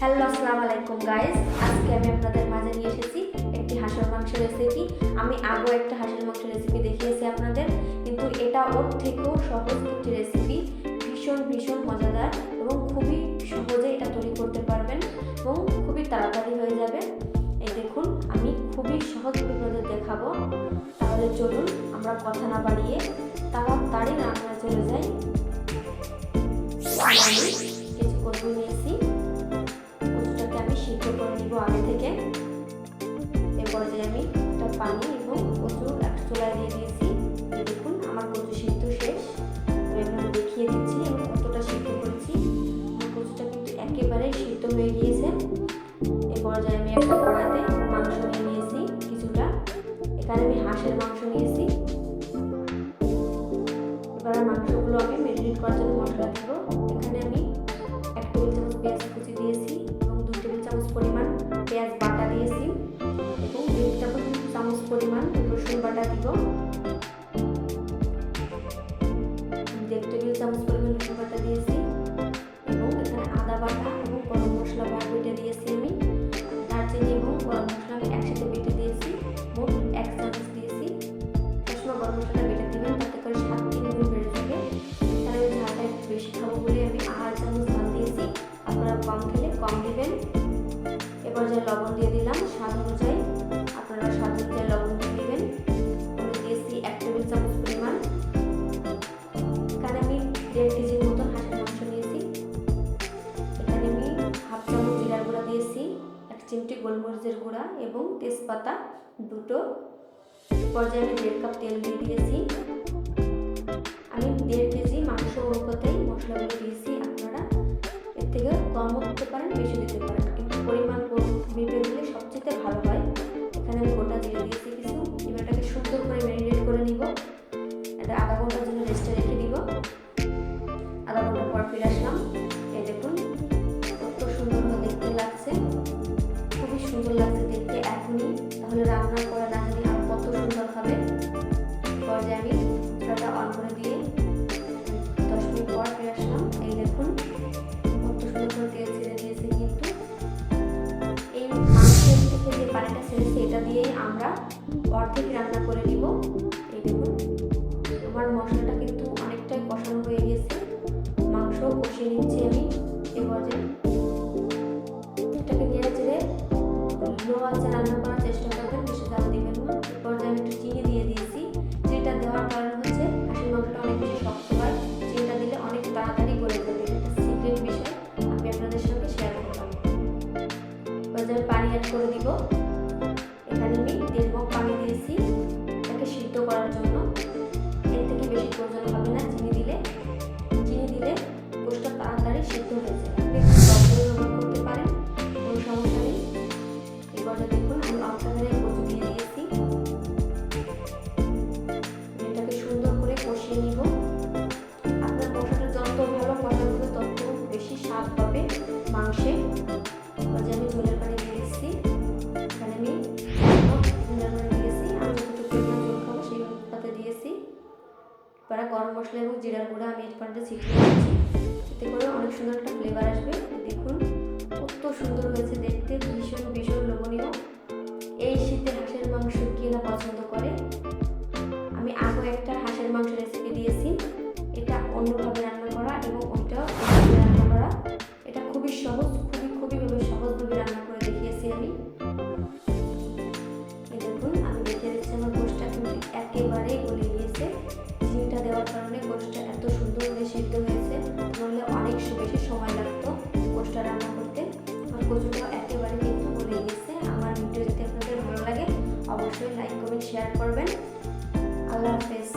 Hello আসসালামু আলাইকুম guys, আজকে আমি আপনাদের মাঝে নিয়ে এসেছি একটি হাঁসের মাংসের রেসিপি। আমি আগেও একটা হাঁসের মাংসের রেসিপি দেখিয়েছি আপনাদের, কিন্তু এটা ওর থেকেও সহজ একটি রেসিপি। ভীষণ মজাদার এবং খুবই সহজে এটা তৈরি করতে পারবেন এবং খুবই তাড়াতাড়ি হয়ে যাবে। এই দেখুন, আমি খুবই সহজভাবে আপনাদের দেখাবো। তাহলে চলুন আমরা কথা না বাড়িয়ে তাড়াতাড়ি রান্না চলে যাই। আমি কিছু কচু নিয়েছি, কচুটাকে আমি সিদ্ধ করে নিব আগে থেকে। এরপরে যে আমি একটা পানি এবং কচু এক চুলায় দিয়ে দিয়েছি। দেখুন আমার কচু সিদ্ধ শেষ। আমি আপনাদের দেখিয়ে দিচ্ছি আমি কতটা সিদ্ধ করেছি। আমার কচুটা কিন্তু একেবারেই সিদ্ধ হয়ে গিয়েছে। এরপর যে আমি একটা কড়াইতে মাংস নিয়ে নিয়েছি কিছুটা। এখানে আমি হাঁসের মাংস নিয়েছি। এবার মাংসগুলো আমি ম্যারিনেট করার জন্য মশলা দিব। এখানে আমি 1 টেবিল চামচ পেঁয়াজ কুচি দিয়েছি এবং 2 টেবিল চামচ পরিমাণ পেঁয়াজ বাটা দিয়েছি এবং 1 টেবিল চামচ পরিমাণ রসুন বাটা দিব। 1 টেবিল চামচ পরিমাণ রসুন বাটা দিয়েছি এবং এখানে আদা বাটা এবং গরম মশলা বেটে দিয়েছি। আমি দারচিনি এবং গরম মশলা আমি একসাথে বেটে দিয়েছি, মোট 1 চামচ দিয়েছি। সবসময় গরম মশলাটা বেটে দিবেন, তাতে করে স্বাদ 3 গুণ বেড়ে যাবে। এখানে আমি ঝালটা একটু বেশি খাবো বলে আমি 1/2 চামচ ঝাল দিয়েছি, আপনারা কম খেলে কম দিবেন। এবার যে লবণ দিয়ে দিলাম স্বাদ অনুযায়ী, আপনারা স্বাদ অনুযায়ী লবণ দিয়ে দিবেন। আমি দিয়েছি 1 টেবিল চামচ পরিমাণ। এখানে আমি 1.5 কেজির মতো হাঁসের মাংস নিয়েছি। এখানে আমি 1/2 চামচ জিরার গুঁড়া দিয়েছি, 1 চিমটি গোলমরিচের গুঁড়া এবং তেজপাতা 2টো। পর্যায়ে আমি 1.5 কাপ তেল দিয়ে দিয়েছি। আমি 1.5 কেজি মাংস অনুপাতেই মশলাগুলো দিয়েছি। আপনারা এর থেকে কমও দিতে পারেন, বেশি দিতে পারেন, কিন্তু পরিমাণ মেপে দিলে সবচেয়ে ভালো হয়। এখানে আমি গোটা জিরে দিয়েছি কিছু। এবার এটাকে সুন্দর করে ম্যারিনেট করে নিব। এটা আধা ঘন্টার জন্য রেস্টে রেখে দিব। আধা ঘন্টা পর ফিরে আসলাম। এই দেখুন কত সুন্দর দেখতে লাগছে, খুবই সুন্দর লাগছে দেখতে এখনই। তাহলে রান্না করে না জানি আর কত সুন্দর হবে। পর্যায়ে আমি চুলাটা অন করে দিয়ে 10 মিনিট পর ফিরে আসলাম। এই দেখুন কত সুন্দর করে তেল ছেড়ে দিয়েছে। কিন্তু এই মাংসের থেকে যে পানিটা ছেড়েছে এটা দিয়ে আমরা অর্ধেক রান্না করে নিব। এই দেখুন আমার মশলাটা কিন্তু অনেকটাই কষানো হয়ে গেছে, মাংস কষিয়ে নিচ্ছি আমি। এবারে এটাকে নেড়ে চেড়ে লো আঁচে রান্না করার চেষ্টা করবেন, বেশি জাল দিবেন না। এরপর আমি একটু চিনি দিয়ে দিয়েছি। চিনিটা দেওয়ার কারণ হচ্ছে হাঁসের মাংসটা অনেক বেশি শক্ত হয়, চিনিটা দিলে অনেক তাড়াতাড়ি গলে যাবে। এটা সিক্রেট বিষয়, আমি আপনাদের সঙ্গে শেয়ার করলাম। এবার আমি পানি অ্যাড করে দিব। এখানে আমি 1.5 মগ পানি দিয়েছি এটাকে সিদ্ধ করার জন্য। এর থেকে বেশি প্রয়োজন হবে না চিনি দিলে গোশতটা তাড়াতাড়ি সিদ্ধ হয়ে যায়। আপনি একটু টক দই ব্যবহার করতে পারেন, কোনো সমস্যা নেই। এবার দেখুন আমি অল্পখানে কচু দিয়ে দিয়েছি। এটাকে সুন্দর করে কষিয়ে নিব। আপনার মশলাটা যত ভালো কষানো হবে তত বেশি স্বাদ পাবে মাংসে। এবার আমি ঝোলের পানি দিয়ে দিচ্ছি। এখানে আমি ঝোলের পানি দিয়েছি, আমি যতটুকু পরিমাণ ঝোল খাবো সেই অনুপাতে দিয়েছি। এবার গরম মশলা এবং জিরার গুঁড়া আমি এই পানিটা ছিটিয়ে দিচ্ছি, এতে করে অনেক সুন্দর একটা ফ্লেভার আসবে। দেখুন কত সুন্দর হয়েছে দেখতে, ভীষণ লোভনীয়। এই শীতে হাঁসের মাংস কে না পছন্দ করে। আমি আগে একটা হাঁসের মাংস রেসিপি দিয়েছি, এটা অন্যভাবে রান্না করা এবং ওইটাও অন্যভাবে রান্না করা। এটা খুবই সহজ, খুবই সহজভাবে রান্না করে দেখিয়েছি আমি। এই দেখুন আমি দেখিয়ে দিচ্ছি আমার গোশতটা কিন্তু একেবারেই গলে গিয়েছে। চিনিটা দেওয়ার কারণে গোশতটা এত সুন্দরভাবে সিদ্ধ হয়েছে, নাহলে অনেক বেশি সময় লাগতো গোশতটা রান্না করতে। আর কচুটাও একেবারে কিন্তু গলে গিয়েছে। আমার ভিডিও যদি আপনাদের ভালো লাগে অবশ্যই লাইক কমেন্ট শেয়ার করবেন। আল্লাহ হাফেজ।